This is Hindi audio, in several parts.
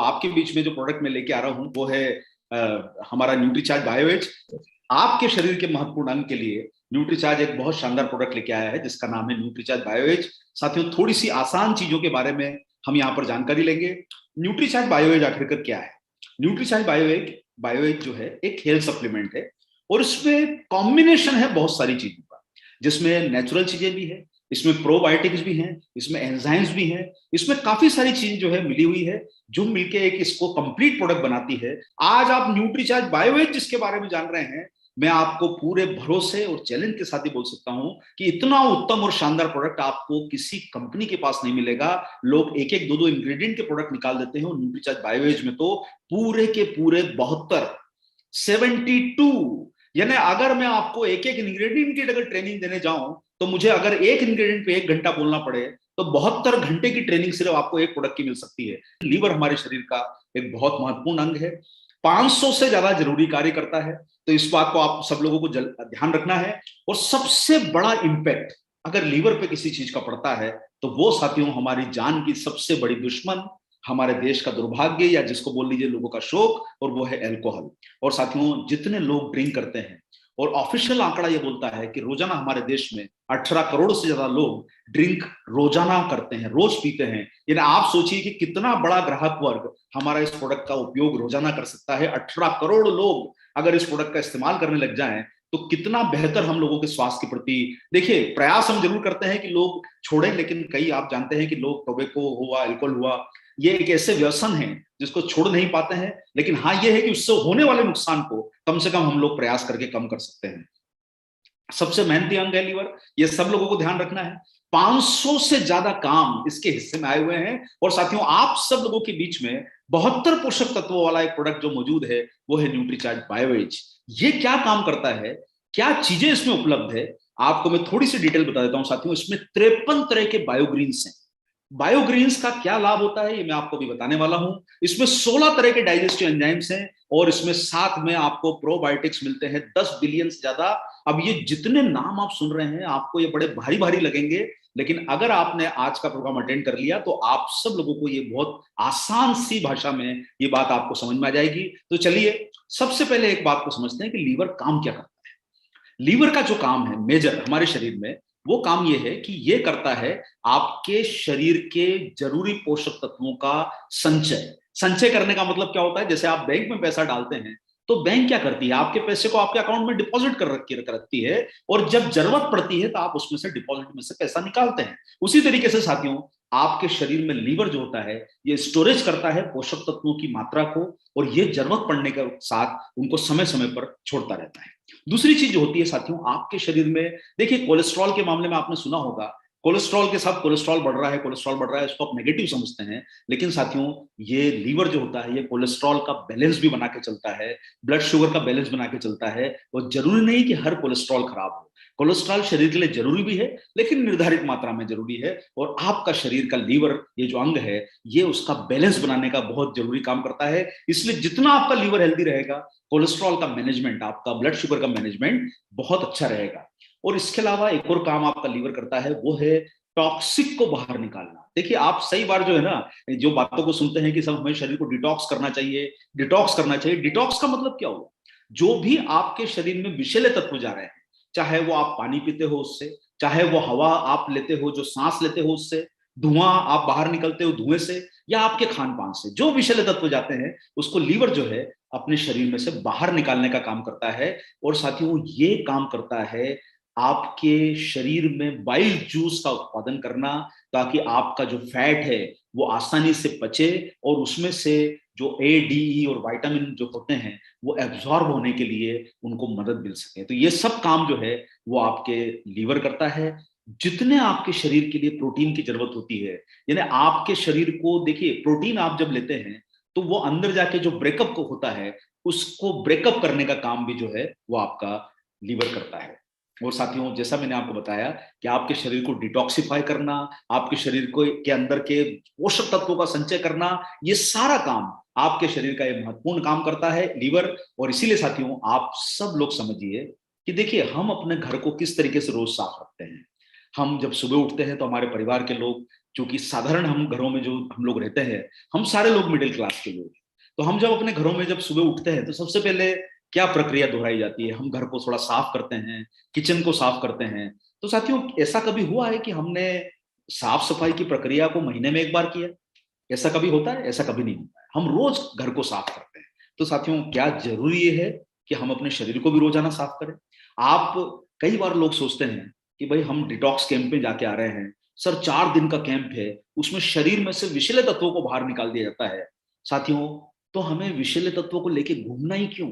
आपके बीच में जो प्रोडक्ट मैं लेके आ रहा हूँ वो है हमारा न्यूट्रीचार्ज बायोएज। आपके शरीर के महत्वपूर्ण अंग के लिए न्यूट्रीचार्ज एक बहुत शानदार प्रोडक्ट लेके आया है जिसका नाम है न्यूट्रीचार्ज बायोएज। साथियों, थोड़ी सी आसान चीजों के बारे में हम यहाँ पर जानकारी लेंगे। न्यूट्रीचार्ज बायोएज आखिरकार क्या है? न्यूट्रीचार्ज बायोएज बायोएज जो है एक हेल्थ सप्लीमेंट है और इसमें कॉम्बिनेशन है बहुत सारी चीजों का, जिसमें नेचुरल चीजें भी है, इसमें प्रोबायोटिक्स भी हैं, इसमें एंजाइम्स भी हैं, इसमें काफी सारी चीज जो है मिली हुई है जो मिलके एक इसको कंप्लीट प्रोडक्ट बनाती है। आज आप न्यूट्रीचार्ज बायोएज जिसके बारे में जान रहे हैं, मैं आपको पूरे भरोसे और चैलेंज के साथ ही बोल सकता हूं कि इतना उत्तम और शानदार प्रोडक्ट आपको किसी कंपनी के पास नहीं मिलेगा। लोग एक एक दो दो इंग्रेडिएंट के प्रोडक्ट निकाल देते हैं और न्यूट्रीचार्ज बायोएज में तो पूरे के पूरे 72 72, यानी अगर मैं आपको एक एक इंग्रेडिएंट की अगर ट्रेनिंग देने जाऊं तो मुझे अगर एक इंग्रेडिएंट पे 1 घंटा बोलना पड़े तो 72 घंटे की ट्रेनिंग सिर्फ आपको एक प्रोडक्ट की मिल सकती है। लीवर हमारे शरीर का एक बहुत महत्वपूर्ण अंग है, 500 से ज्यादा जरूरी कार्य करता है, तो इस बात को आप सब लोगों को ध्यान रखना है। और सबसे बड़ा इंपैक्ट अगर लीवर पे किसी चीज का पड़ता है तो वो साथियों हमारी जान की सबसे बड़ी दुश्मन, हमारे देश का दुर्भाग्य या जिसको बोल लीजिए लोगों का शोक, और वो है अल्कोहल। और साथियों, जितने लोग ड्रिंक करते हैं, और ऑफिशियल आंकड़ा ये बोलता है कि रोजाना हमारे देश में 18 करोड़ से ज्यादा लोग ड्रिंक रोजाना करते हैं, रोज पीते हैं। यानी आप सोचिए कि कितना बड़ा ग्राहक वर्ग हमारा इस प्रोडक्ट का उपयोग रोजाना कर सकता है। 18 करोड़ लोग अगर इस प्रोडक्ट का इस्तेमाल करने लग जाएं तो कितना बेहतर हम लोगों के स्वास्थ्य के प्रति। देखिए, प्रयास हम जरूर करते हैं कि लोग छोड़ें, लेकिन कई आप जानते हैं कि लोग टोबैको हुआ, अल्कोहल हुआ, ये एक ऐसे व्यसन है जिसको छोड़ नहीं पाते हैं। लेकिन हाँ, ये है कि उससे होने वाले नुकसान को कम से कम हम लोग प्रयास करके कम कर सकते हैं। सबसे मेहनती अंग है लीवर, ये सब लोगों को ध्यान रखना है। 500 से ज्यादा काम इसके हिस्से में आए हुए हैं। और साथियों, आप सब लोगों के बीच में 72 पोषक तत्वों वाला एक प्रोडक्ट जो मौजूद है वो है न्यूट्रीचार्ज बायोएज। ये क्या काम करता है, क्या चीजें इसमें उपलब्ध है, आपको मैं थोड़ी सी डिटेल बता देता हूं। साथियों, इसमें 53 तरह के बायोग्रीन्स हैं। बायोग्रीन्स का क्या लाभ होता है ये मैं आपको भी बताने वाला हूं। इसमें 16 तरह के डाइजेस्टिव एंजाइम्स हैं और इसमें साथ में आपको प्रोबायोटिक्स मिलते हैं 10 बिलियन से ज्यादा। अब ये जितने नाम आप सुन रहे हैं आपको ये बड़े भारी भारी लगेंगे, लेकिन अगर आपने आज का प्रोग्राम अटेंड कर लिया तो आप सब लोगों को ये बहुत आसान सी भाषा में ये बात आपको समझ में आ जाएगी। तो चलिए, सबसे पहले एक बात को समझते हैं कि लीवर काम क्या करता है। लीवर का जो काम है मेजर हमारे शरीर में, वो काम ये है कि ये करता है आपके शरीर के जरूरी पोषक तत्वों का संचय। संचय करने का मतलब क्या होता है? जैसे आप बैंक में पैसा डालते हैं तो बैंक क्या करती है, आपके पैसे को आपके अकाउंट में डिपॉजिट कर रखती है, और जब जरूरत पड़ती है तो आप उसमें से डिपॉजिट में से पैसा निकालते हैं। उसी तरीके से साथियों, आपके शरीर में लीवर जो होता है ये स्टोरेज करता है पोषक तत्वों की मात्रा को, और ये जरूरत पड़ने के साथ उनको समय समय पर छोड़ता रहता है। दूसरी चीज जो होती है साथियों आपके शरीर में, देखिए कोलेस्ट्रॉल के मामले में आपने सुना होगा, कोलेस्ट्रॉल के साथ कोलेस्ट्रॉल बढ़ रहा है, कोलेस्ट्रॉल बढ़ रहा है, इसको आप नेगेटिव समझते हैं। लेकिन साथियों, ये लीवर जो होता है ये कोलेस्ट्रॉल का बैलेंस भी बना के चलता है, ब्लड शुगर का बैलेंस बना के चलता है। और जरूरी नहीं कि हर कोलेस्ट्रॉल खराब हो, कोलेस्ट्रॉल शरीर के लिए जरूरी भी है लेकिन निर्धारित मात्रा में जरूरी है। और आपका शरीर का लीवर ये जो अंग है ये उसका बैलेंस बनाने का बहुत जरूरी काम करता है। इसलिए जितना आपका लीवर हेल्दी रहेगा, कोलेस्ट्रॉल का मैनेजमेंट, आपका ब्लड शुगर का मैनेजमेंट बहुत अच्छा रहेगा। और इसके अलावा एक और काम आपका लीवर करता है वो है टॉक्सिक को बाहर निकालना। देखिए, आप सही बार जो है ना, जो बातों को सुनते हैं कि सब हमें शरीर को डिटॉक्स करना चाहिए, डिटॉक्स करना चाहिए। डिटॉक्स का मतलब क्या हुआ? जो भी आपके शरीर में विषैले तत्व जा रहे हैं, चाहे वो आप पानी पीते हो उससे, चाहे वो हवा आप लेते हो, जो सांस लेते हो उससे, धुआं आप बाहर निकलते हो धुएं से, या आपके खान पान से जो विषैले तत्व जाते हैं उसको लीवर जो है अपने शरीर में से बाहर निकालने का काम करता है। और साथियों, ये काम करता है आपके शरीर में बाइल जूस का उत्पादन करना, ताकि आपका जो फैट है वो आसानी से पचे और उसमें से जो ए डी ई और विटामिन जो होते हैं वो एब्जॉर्ब होने के लिए उनको मदद मिल सके। तो ये सब काम जो है वो आपके लीवर करता है। जितने आपके शरीर के लिए प्रोटीन की जरूरत होती है, यानी आपके शरीर को, देखिए प्रोटीन आप जब लेते हैं तो वो अंदर जाके जो ब्रेकअप को होता है उसको ब्रेकअप करने का काम भी जो है वो आपका लीवर करता है। और साथियों, जैसा मैंने आपको बताया कि आपके शरीर को डिटॉक्सिफाई करना, आपके शरीर को के अंदर के पोषक तत्वों का संचय करना, ये सारा काम आपके शरीर का एक महत्वपूर्ण काम करता है लीवर। और इसीलिए साथियों, आप सब लोग समझिए कि देखिए, हम अपने घर को किस तरीके से रोज साफ रखते हैं। हम जब सुबह उठते हैं तो हमारे परिवार के लोग क्योंकि साधारण हम घरों में जो हम लोग रहते हैं, हम सारे लोग मिडिल क्लास के लोग, तो हम जब अपने घरों में जब सुबह उठते हैं तो सबसे पहले क्या प्रक्रिया दोहराई जाती है? हम घर को थोड़ा साफ करते हैं, किचन को साफ करते हैं। तो साथियों, ऐसा कभी हुआ है कि हमने साफ सफाई की प्रक्रिया को महीने में एक बार किया? ऐसा कभी होता है? ऐसा कभी नहीं होता है। हम रोज घर को साफ करते हैं। तो साथियों, क्या जरूरी ये है कि हम अपने शरीर को भी रोजाना साफ करें? आप, कई बार लोग सोचते हैं कि भाई हम डिटॉक्स कैंप में जाके आ रहे हैं, सर 4 दिन का कैंप है, उसमें शरीर में से विषैले तत्वों को बाहर निकाल दिया जाता है। साथियों, तो हमें विषैले तत्वों को लेके घूमना ही क्यों?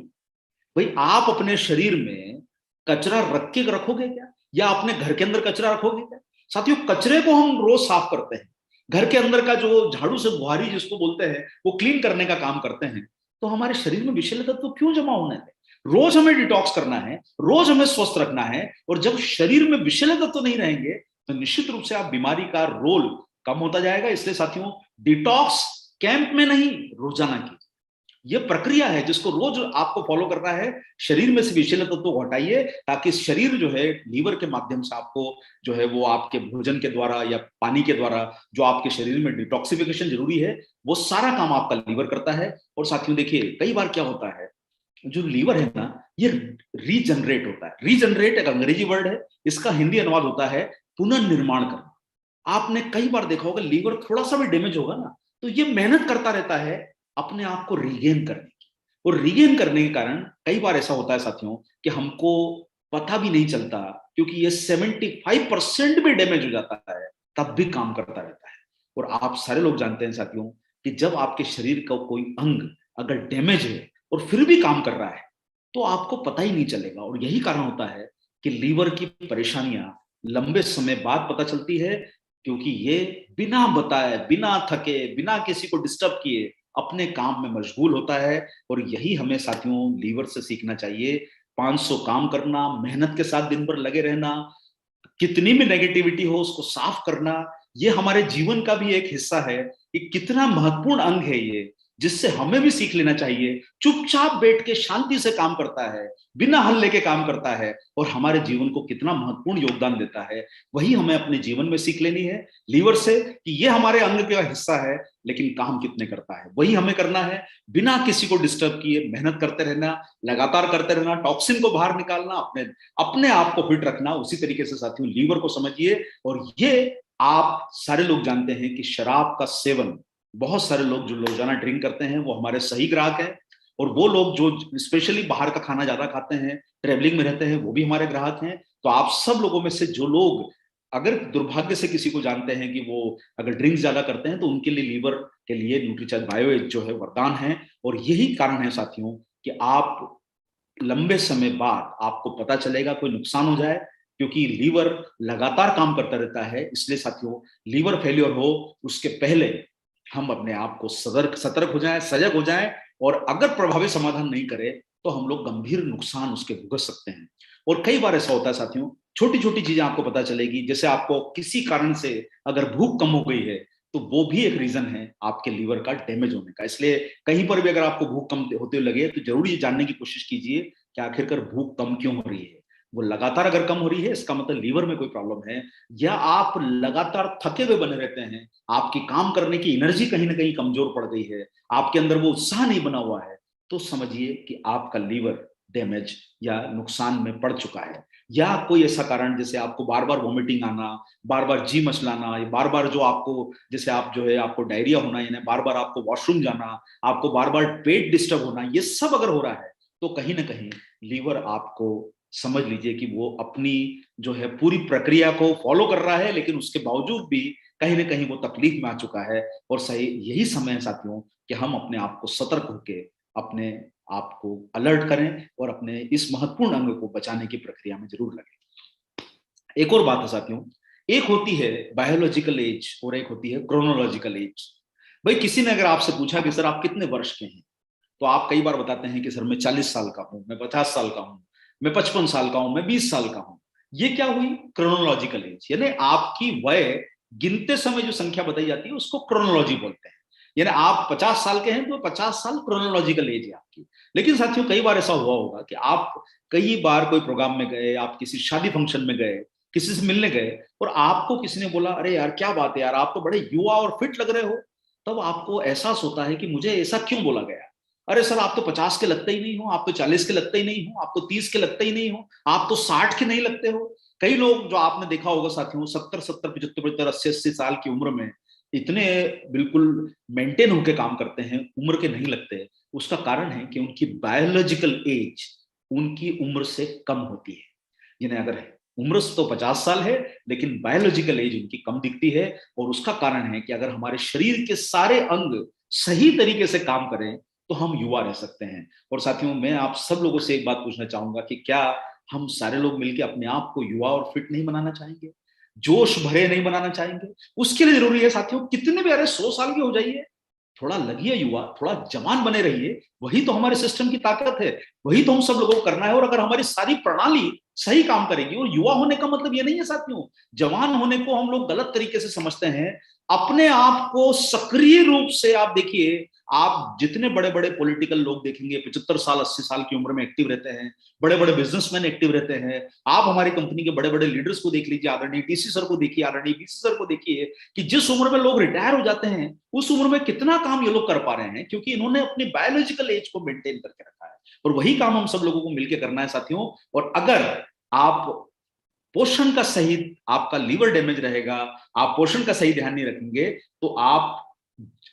भाई आप अपने शरीर में कचरा रख के रखोगे क्या, या अपने घर के अंदर कचरा रखोगे क्या? साथियों, कचरे को हम रोज साफ करते हैं, घर के अंदर का जो झाड़ू से बुहारी जिसको बोलते हैं वो क्लीन करने का काम करते हैं। तो हमारे शरीर में विषैले तत्व क्यों जमा होने थे? रोज हमें डिटॉक्स करना है, रोज हमें स्वस्थ रखना है। और जब शरीर में विषैले तत्व नहीं रहेंगे तो निश्चित रूप से आप बीमारी का रोल कम होता जाएगा। इसलिए साथियों, डिटॉक्स कैंप में नहीं, रोजाना की ये प्रक्रिया है जिसको रोज आपको फॉलो करना है। शरीर में से विषैले तत्व को हटाइए, ताकि शरीर जो है लीवर के माध्यम से आपको जो है वो आपके भोजन के द्वारा या पानी के द्वारा जो आपके शरीर में डिटॉक्सिफिकेशन जरूरी है, वो सारा काम आपका लीवर करता है। और साथियों देखिए, कई बार क्या होता है, जो लीवर है ना, ये रीजनरेट होता है। रीजनरेट एक अंग्रेजी वर्ड है, इसका हिंदी अनुवाद होता है पुनर्निर्माण करना। आपने कई बार देखा होगा, लीवर थोड़ा सा भी डैमेज होगा ना, तो ये मेहनत करता रहता है अपने आप को रीगेन करने की। और रीगेन करने के कारण कई बार ऐसा होता है साथियों कि हमको पता भी नहीं चलता, क्योंकि ये 75% भी डैमेज हो जाता है, तब भी काम करता रहता है। और आप सारे लोग जानते हैं साथियों कि जब आपके शरीर का कोई अंग अगर डैमेज है और फिर भी काम कर रहा है, तो आपको पता ही नहीं चलेगा। और यही कारण होता है कि लीवर की परेशानियां लंबे समय बाद पता चलती है, क्योंकि ये बिना बताए, बिना थके, बिना किसी को डिस्टर्ब किए अपने काम में मशगूल होता है। और यही हमें साथियों लीवर से सीखना चाहिए। 500 काम करना, मेहनत के साथ दिन भर लगे रहना, कितनी भी नेगेटिविटी हो उसको साफ करना, ये हमारे जीवन का भी एक हिस्सा है। ये कितना महत्वपूर्ण अंग है ये, जिससे हमें भी सीख लेना चाहिए। चुपचाप बैठ के शांति से काम करता है, बिना हल्ले के काम करता है, और हमारे जीवन को कितना महत्वपूर्ण योगदान देता है, वही हमें अपने जीवन में सीख लेनी है लीवर से, कि ये हमारे अंग का हिस्सा है, लेकिन काम कितने करता है वही हमें करना है। बिना किसी को डिस्टर्ब किए मेहनत करते रहना, लगातार करते रहना, टॉक्सिन को बाहर निकालना, अपने अपने आप को फिट रखना। उसी तरीके से साथियों लीवर को समझिए। और ये आप सारे लोग जानते हैं कि शराब का सेवन, बहुत सारे लोग जो रोजाना ड्रिंक करते हैं वो हमारे सही ग्राहक हैं। और वो लोग जो स्पेशली बाहर का खाना ज्यादा खाते हैं, ट्रेवलिंग में रहते हैं, वो भी हमारे ग्राहक हैं। तो आप सब लोगों में से जो लोग अगर दुर्भाग्य से किसी को जानते हैं कि वो अगर ड्रिंक्स ज्यादा करते हैं, तो उनके लिए लीवर के लिए न्यूट्रीचार्ज बायो एज जो है वरदान है। और यही कारण है साथियों कि आप लंबे समय बाद आपको पता चलेगा कोई नुकसान हो जाए, क्योंकि लीवर लगातार काम करता रहता है। इसलिए साथियों, लीवर फेलियर हो उसके पहले हम अपने आप को सतर्क हो जाएं, सजग हो जाएं। और अगर प्रभावी समाधान नहीं करे तो हम लोग गंभीर नुकसान उसके भुगत सकते हैं। और कई बार ऐसा होता है साथियों, छोटी छोटी चीजें आपको पता चलेगी, जैसे आपको किसी कारण से अगर भूख कम हो गई है, तो वो भी एक रीजन है आपके लीवर का डैमेज होने का। इसलिए कहीं पर भी अगर आपको भूख कम होते हुए लगे, तो जरूर ये जानने की कोशिश कीजिए कि आखिरकार भूख कम क्यों हो रही है। वो लगातार अगर कम हो रही है, इसका मतलब लीवर में कोई प्रॉब्लम है, या आप लगातार थके हुए बने रहते हैं, आपकी काम करने की एनर्जी कहीं ना कहीं कमजोर पड़ गई है, आपके अंदर वो उत्साह नहीं बना हुआ है, तो समझिए कि आपका लीवर डैमेज या नुकसान में पड़ चुका है। या कोई ऐसा कारण, जैसे आपको बार बार वॉमिटिंग आना, बार बार जी मचलाना, बार बार जो आपको, जैसे आप जो है आपको डायरिया होना, यानी बार बार आपको वॉशरूम जाना, आपको बार बार पेट डिस्टर्ब होना, ये सब अगर हो रहा है, तो कहीं ना कहीं लीवर आपको, समझ लीजिए कि वो अपनी जो है पूरी प्रक्रिया को फॉलो कर रहा है, लेकिन उसके बावजूद भी कहीं ना कहीं वो तकलीफ में आ चुका है। और सही यही समय है साथियों कि हम अपने आप को सतर्क होकर अपने आप को अलर्ट करें और अपने इस महत्वपूर्ण अंग को बचाने की प्रक्रिया में जरूर लगे। एक और बात है साथियों, एक होती है बायोलॉजिकल एज और एक होती है क्रोनोलॉजिकल एज। भाई किसी ने अगर आपसे पूछा कि सर आप कितने वर्ष के हैं, तो आप कई बार बताते हैं कि सर मैं 40 साल का हूं, मैं 50 साल का हूं, मैं 55 साल का हूं, मैं 20 साल का हूं। ये क्या हुई? क्रोनोलॉजिकल एज, यानी आपकी वय गिनते समय जो संख्या बताई जाती है उसको क्रोनोलॉजी बोलते हैं। यानी आप 50 साल के हैं तो 50 साल क्रोनोलॉजिकल एज है आपकी। लेकिन साथियों, कई बार ऐसा हुआ होगा कि आप कई बार कोई प्रोग्राम में गए, आप किसी शादी फंक्शन में गए, किसी से मिलने गए और आपको किसी ने बोला अरे यार क्या बात है यार, आप तो बड़े युवा और फिट लग रहे हो, तब आपको एहसास होता है कि मुझे ऐसा क्यों बोला गया। अरे सर आप तो 50 के लगते ही नहीं हो, आप तो 40 के लगते ही नहीं हो, आप तो 30 के लगते ही नहीं हो, आप तो 60 के नहीं लगते हो। कई लोग जो आपने देखा होगा साथियों 70-70, 75-75, 80-80 साल की उम्र में इतने बिल्कुल मेंटेन होकर काम करते हैं, उम्र के नहीं लगते। उसका कारण है कि उनकी बायोलॉजिकल एज उनकी उम्र से कम होती है। जिन्हें अगर उम्र तो 50 साल है लेकिन बायोलॉजिकल एज उनकी कम दिखती है, और उसका कारण है कि अगर हमारे शरीर के सारे अंग सही तरीके से काम करें तो हम युवा रह सकते हैं। और साथियों मैं आप सब लोगों से एक बात पूछना चाहूंगा कि क्या हम सारे लोग मिलकर अपने आप को युवा और फिट नहीं बनाना चाहेंगे, जोश भरे नहीं बनाना चाहेंगे? उसके लिए जरूरी है साथियों, कितने भी अरे 100 साल के हो जाइए, थोड़ा लगिए युवा, थोड़ा जवान बने रहिए। वही तो हमारे सिस्टम की ताकत है, वही तो हम सब लोगों को करना है। और अगर हमारी सारी प्रणाली सही काम करेगी, और युवा होने का मतलब ये नहीं है साथियों, जवान होने को हम लोग गलत तरीके से समझते हैं। अपने आप को सक्रिय रूप से आप देखिए, आप जितने बड़े बड़े पॉलिटिकल लोग देखेंगे 75 साल 80 साल की उम्र में एक्टिव रहते हैं, बड़े बड़े बिजनेसमैन एक्टिव रहते हैं। आप हमारी कंपनी के बड़े बड़े लीडर्स को देख लीजिए, आदरणीय टीसी सर को देखिए, आदरणीय बीसी सर को देखिए, कि जिस उम्र में लोग रिटायर हो जाते हैं उस उम्र में कितना काम ये लोग कर पा रहे हैं, क्योंकि इन्होंने अपनी बायोलॉजिकल एज को मेंटेन करके रखा है। और वही काम हम सब लोगों को मिलकर करना है साथियों। और अगर आप पोषण का सही, आपका लीवर डैमेज रहेगा, आप पोषण का सही ध्यान नहीं रखेंगे, तो आप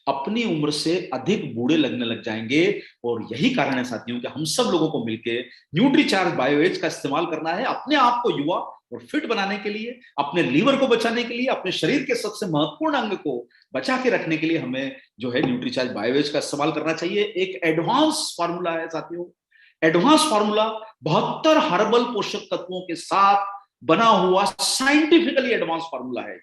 अपनी उम्र से अधिक बूढ़े लगने लग जाएंगे। और यही कारण है साथियों कि हम सब लोगों को मिलकर न्यूट्रीचार्ज बायोएज का इस्तेमाल करना है अपने आप को युवा और फिट बनाने के लिए, अपने लीवर को बचाने के लिए, अपने शरीर के सबसे महत्वपूर्ण अंग को बचा के रखने के लिए हमें जो है न्यूट्रीचार्ज बायोएज का इस्तेमाल करना चाहिए। एक एडवांस फार्मूला है साथियों, एडवांस फार्मूला 72 हर्बल पोषक तत्वों के साथ बना हुआ साइंटिफिकली एडवांस फार्मूला है।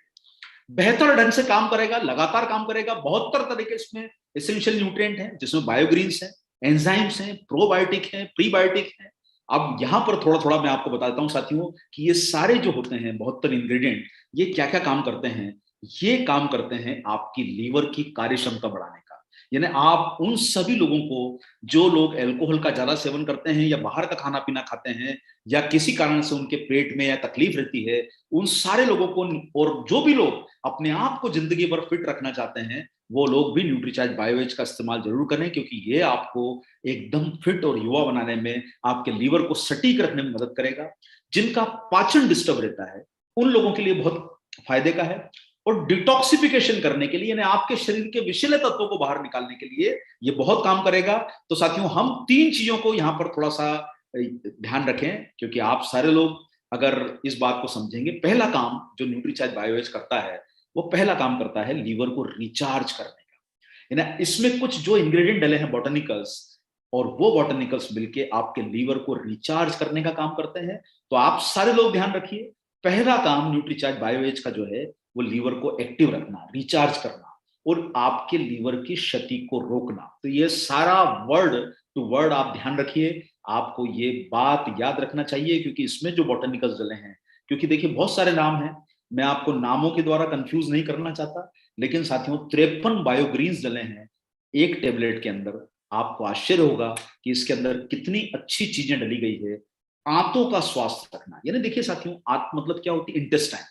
बेहतर ढंग से काम करेगा, लगातार काम करेगा। 72 तरीके इसमें एसेंशियल न्यूट्रिएंट हैं, जिसमें बायोग्रीन्स हैं, एंजाइम्स हैं, प्रोबायोटिक हैं, प्रीबायोटिक हैं। अब यहां पर थोड़ा थोड़ा मैं आपको बताता हूं साथियों कि ये सारे जो होते हैं 72 इंग्रेडिएंट, ये क्या क्या काम करते हैं। ये काम करते हैं आपकी लीवर की कार्य क्षमता बढ़ाने का। यानी आप उन सभी लोगों को, जो लोग अल्कोहल का ज्यादा सेवन करते हैं या बाहर का खाना पीना खाते हैं या किसी कारण से उनके पेट में या तकलीफ रहती है, उन सारे लोगों को, और जो भी लोग अपने आप को जिंदगी भर फिट रखना चाहते हैं, वो लोग भी न्यूट्रीचार्ज बायोएज का इस्तेमाल जरूर करें, क्योंकि ये आपको एकदम फिट और युवा बनाने में, आपके लीवर को सटीक रखने में मदद करेगा। जिनका पाचन डिस्टर्ब रहता है उन लोगों के लिए बहुत फायदे का है। और डिटॉक्सिफिकेशन करने के लिए, यानी आपके शरीर के विषैले तत्वों को बाहर निकालने के लिए ये बहुत काम करेगा। तो साथियों हम तीन चीजों को यहां पर थोड़ा सा ध्यान रखें, क्योंकि आप सारे लोग अगर इस बात को समझेंगे, पहला काम जो न्यूट्रीचार्ज बायोएज करता है, वो पहला काम करता है लीवर को रिचार्ज करने का। यानी इसमें कुछ जो इंग्रेडिएंट डले हैं बॉटनिकल्स, और वो बॉटनिकल्स मिलके आपके लीवर को रिचार्ज करने का काम करते हैं। तो आप सारे लोग ध्यान रखिए, पहला काम न्यूट्रीचार्ज बायोएज का जो है वो लीवर को एक्टिव रखना, रिचार्ज करना, और आपके लीवर की क्षति को रोकना। तो ये सारा वर्ड टू वर्ड आप ध्यान रखिए, आपको ये बात याद रखना चाहिए, क्योंकि इसमें जो बॉटनिकल्स डले हैं, क्योंकि देखिए बहुत सारे नाम हैं, मैं आपको नामों के द्वारा कंफ्यूज नहीं करना चाहता, लेकिन साथियों 53 बायोग्रीन्स डले हैं एक टेबलेट के अंदर। आपको आश्चर्य होगा कि इसके अंदर कितनी अच्छी चीजें डली गई है। आंतों का स्वास्थ्य रखना, यानी देखिए साथियों, आंत मतलब क्या होती है? इंटेस्टाइन।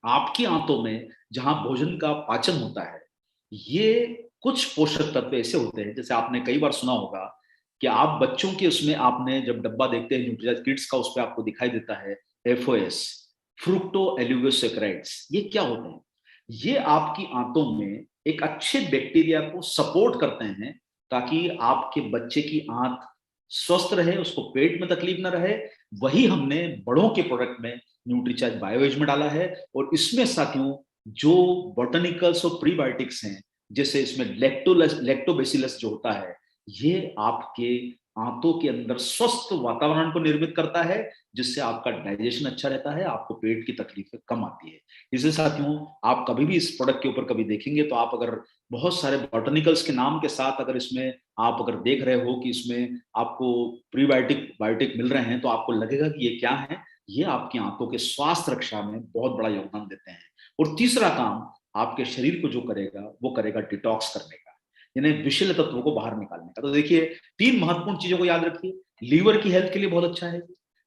आपकी आंतों में जहां भोजन का पाचन होता है, ये कुछ पोषक तत्व ऐसे होते हैं, जैसे आपने कई बार सुना होगा कि आप बच्चों के उसमें आपने जब डब्बा देखते हैं न्यूट्रीचार्ज किड्स का, उस पर आपको दिखाई देता है एफओएस, फ्रुक्टो एल्यूगोसेक्राइड्स। ये क्या होते हैं? ये आपकी आंतों में एक अच्छे बैक्टीरिया को सपोर्ट करते हैं, ताकि आपके बच्चे की आंत स्वस्थ रहे, उसको पेट में तकलीफ ना रहे। वही हमने बड़ों के प्रोडक्ट में न्यूट्रीचार्ज बायोएज में डाला है। और इसमें साथियों जो बॉटनिकल्स और प्रीबायोटिक्स हैं, जैसे इसमें लैक्टोबैसिलस जो होता है, ये आपके आंतों के अंदर स्वस्थ वातावरण को निर्मित करता है, जिससे आपका डाइजेशन अच्छा रहता है, आपको पेट की तकलीफें कम आती है। इसलिए साथियों आप कभी भी इस प्रोडक्ट के ऊपर कभी देखेंगे तो आप अगर बहुत सारे बॉटनिकल्स के नाम के साथ अगर इसमें आप अगर देख रहे हो कि इसमें आपको प्रीबायोटिक बायोटिक मिल रहे हैं, तो आपको लगेगा कि ये क्या है। ये आपकी आंतों के स्वास्थ्य रक्षा में बहुत बड़ा योगदान देते हैं। और तीसरा काम आपके शरीर को जो करेगा वो करेगा डिटॉक्स करने का, यानी विषैले तत्वों को बाहर निकालने का। तो देखिए तीन महत्वपूर्ण चीजों को याद रखिए, लीवर की हेल्थ के लिए बहुत अच्छा है,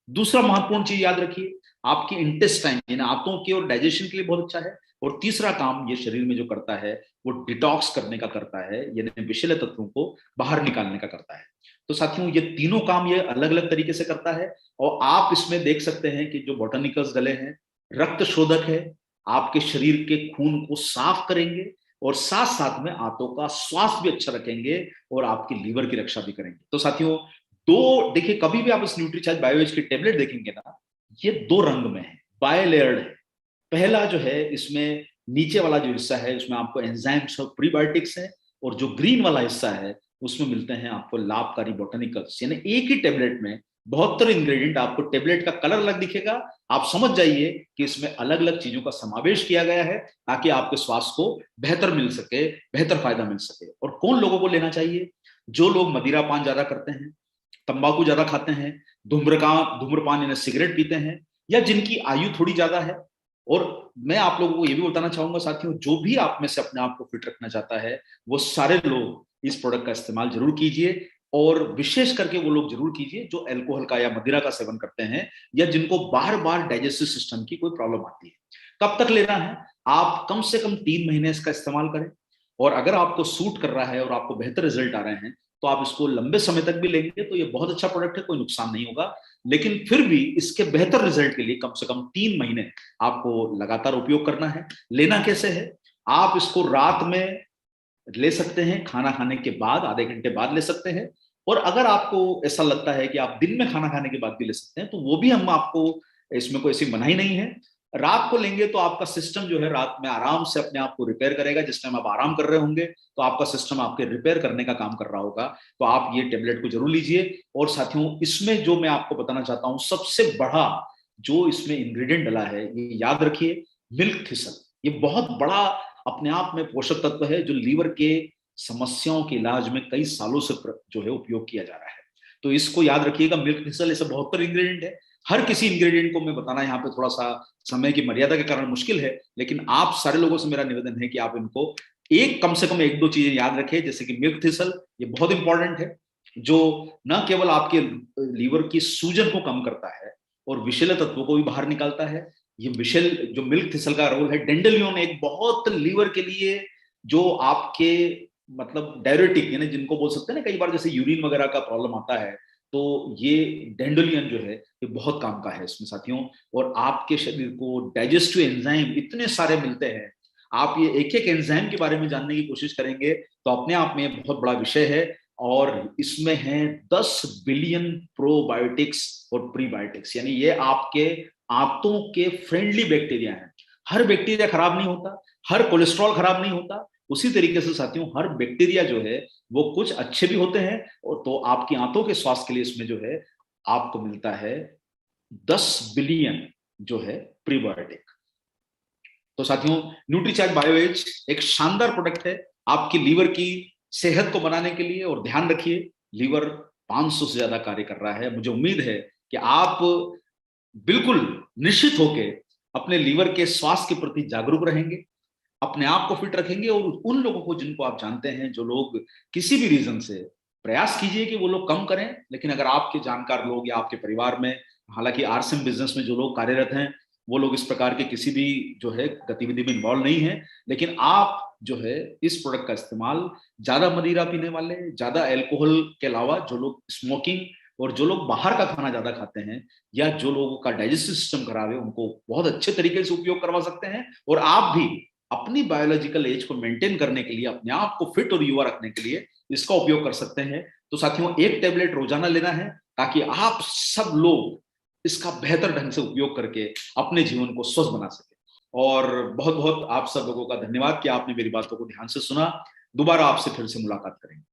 दूसरा महत्वपूर्ण चीज याद रखिए, आपकी इंटेस्टाइन यानी आंतों के और डाइजेशन के लिए बहुत अच्छा है। और तीसरा काम ये शरीर में जो करता है वो डिटॉक्स करने का करता है, यानी विषैले तत्वों को बाहर निकालने का करता है। तो साथियों ये तीनों काम ये अलग अलग तरीके से करता है। और आप इसमें देख सकते हैं कि जो बॉटनिकल्स डले हैं, रक्त शोधक है, आपके शरीर के खून को साफ करेंगे और साथ साथ में आंतों का स्वास्थ्य भी अच्छा रखेंगे और आपकी लीवर की रक्षा भी करेंगे। तो साथियों दो देखिए, कभी भी आप इस न्यूट्रीचार्ज बायोएज की टेबलेट देखेंगे ना, ये दो रंग में है, बायलेयर्ड है। पहला जो है इसमें नीचे वाला जो हिस्सा है उसमें आपको एंजाइम्स और प्रीबायोटिक्स है, और जो ग्रीन वाला हिस्सा है उसमें मिलते हैं आपको लाभकारी बॉटनिकल्स। यानी एक ही टेबलेट में 72 इंग्रेडिएंट, आपको टेबलेट का कलर अलग दिखेगा, आप समझ जाइए कि इसमें अलग अलग चीजों का समावेश किया गया है ताकि आपके स्वास्थ्य को बेहतर मिल सके, बेहतर फायदा मिल सके। और कौन लोगों को लेना चाहिए? जो लोग मदिरा पान ज्यादा करते हैं, तंबाकू ज्यादा खाते हैं, धूम्रपान यानी सिगरेट पीते हैं, या जिनकी आयु थोड़ी ज्यादा है। और मैं आप लोगों को यह भी बताना चाहूंगा साथियों, जो भी आप में से अपने आप को फिट रखना चाहता है वो सारे लोग इस प्रोडक्ट का इस्तेमाल जरूर कीजिए। और विशेष करके वो लोग जरूर कीजिए जो अल्कोहल का या मदिरा का सेवन करते हैं, या जिनको बार बार डाइजेस्टिव सिस्टम की कोई प्रॉब्लम आती है। कब तक लेना है? आप कम से कम 3 महीने इसका इस्तेमाल करें, और अगर आपको सूट कर रहा है और आपको बेहतर रिजल्ट आ रहे हैं तो आप इसको लंबे समय तक भी लेंगे तो ये बहुत अच्छा प्रोडक्ट है, कोई नुकसान नहीं होगा। लेकिन फिर भी इसके बेहतर रिजल्ट के लिए कम से कम 3 महीने आपको लगातार उपयोग करना है। लेना कैसे है? आप इसको रात में ले सकते हैं, खाना खाने के बाद आधे घंटे बाद ले सकते हैं। और अगर आपको ऐसा लगता है कि आप दिन में खाना खाने के बाद भी ले सकते हैं तो वो भी हम आपको, इसमें कोई ऐसी मनाही नहीं है। रात को लेंगे तो आपका सिस्टम जो है रात में आराम से अपने आप को रिपेयर करेगा। जिस टाइम आप आराम कर रहे होंगे तो आपका सिस्टम आपके रिपेयर करने का काम कर रहा होगा। तो आप ये टेबलेट को जरूर लीजिए। और साथियों इसमें जो मैं आपको बताना चाहता हूं, सबसे बड़ा जो इसमें इंग्रेडिएंट डला है, ये याद रखिए, मिल्क थिसल। ये बहुत बड़ा अपने आप में पोषक तत्व है जो लीवर के समस्याओं के इलाज में कई सालों से जो है उपयोग किया जा रहा है। तो इसको याद रखिएगा, मिल्क थिसल। ऐसे 72 इंग्रेडिएंट है। हर किसी इंग्रेडिएंट को मैं बताना यहाँ पे थोड़ा सा समय की मर्यादा के कारण मुश्किल है, लेकिन आप सारे लोगों से मेरा निवेदन है कि आप इनको एक कम से कम एक दो चीजें याद रखें। जैसे कि मिल्क थिसल, ये बहुत इंपॉर्टेंट है, जो न केवल आपके लीवर की सूजन को कम करता है और विषैले तत्वों को भी बाहर निकालता है। ये विषैल जो मिल्क थिसल का रोल है, डेंडेलियन एक बहुत लीवर के लिए जो आपके मतलब डायरेटिक यानी जिनको बोल सकते हैं ना, कई बार जैसे यूरिन वगैरह का प्रॉब्लम आता है, तो ये डेंडोलियन जो है ये बहुत काम का है इसमें साथियों। और आपके शरीर को डाइजेस्टिव एंजाइम इतने सारे मिलते हैं, आप ये एक एक एंजाइम के बारे में जानने की कोशिश करेंगे तो अपने आप में बहुत बड़ा विषय है। और इसमें है 10 बिलियन प्रोबायोटिक्स और प्रीबायोटिक्स, यानी ये आपके आंतों के फ्रेंडली बैक्टीरिया हैं। हर बैक्टीरिया खराब नहीं होता, हर कोलेस्ट्रॉल खराब नहीं होता। उसी तरीके से साथियों हर बैक्टीरिया जो है वो कुछ अच्छे भी होते हैं। और तो आपकी आंतों के स्वास्थ्य के लिए इसमें जो है आपको मिलता है 10 बिलियन जो है प्रीबायोटिक। तो साथियों न्यूट्रीचार्ज बायोएज एक शानदार प्रोडक्ट है आपकी लीवर की सेहत को बनाने के लिए। और ध्यान रखिए, लीवर 500 से ज्यादा कार्य कर रहा है। मुझे उम्मीद है कि आप बिल्कुल निश्चित होकर अपने लीवर के स्वास्थ्य के प्रति जागरूक रहेंगे, अपने आप को फिट रखेंगे। और उन लोगों को जिनको आप जानते हैं जो लोग किसी भी रीजन से, प्रयास कीजिए कि वो लोग कम करें। लेकिन अगर आपके जानकार लोग या आपके परिवार में, हालांकि आरसीएम बिजनेस में जो लोग कार्यरत हैं वो लोग इस प्रकार के किसी भी जो है गतिविधि में इन्वॉल्व नहीं है, लेकिन आप जो है इस प्रोडक्ट का इस्तेमाल ज्यादा मदिरा पीने वाले, ज्यादा अल्कोहल के अलावा जो लोग स्मोकिंग और जो लोग बाहर का खाना ज्यादा खाते हैं, या जो लोगों का डाइजेस्टिव सिस्टम खराब है, उनको बहुत अच्छे तरीके से उपयोग करवा सकते हैं। और आप भी अपनी बायोलॉजिकल एज को मेंटेन करने के लिए, अपने आप को फिट और युवा रखने के लिए इसका उपयोग कर सकते हैं। तो साथियों एक टेबलेट रोजाना लेना है ताकि आप सब लोग इसका बेहतर ढंग से उपयोग करके अपने जीवन को स्वस्थ बना सके। और बहुत बहुत आप सब लोगों का धन्यवाद कि आपने मेरी बातों को ध्यान से सुना। दोबारा आपसे फिर से मुलाकात करेंगे।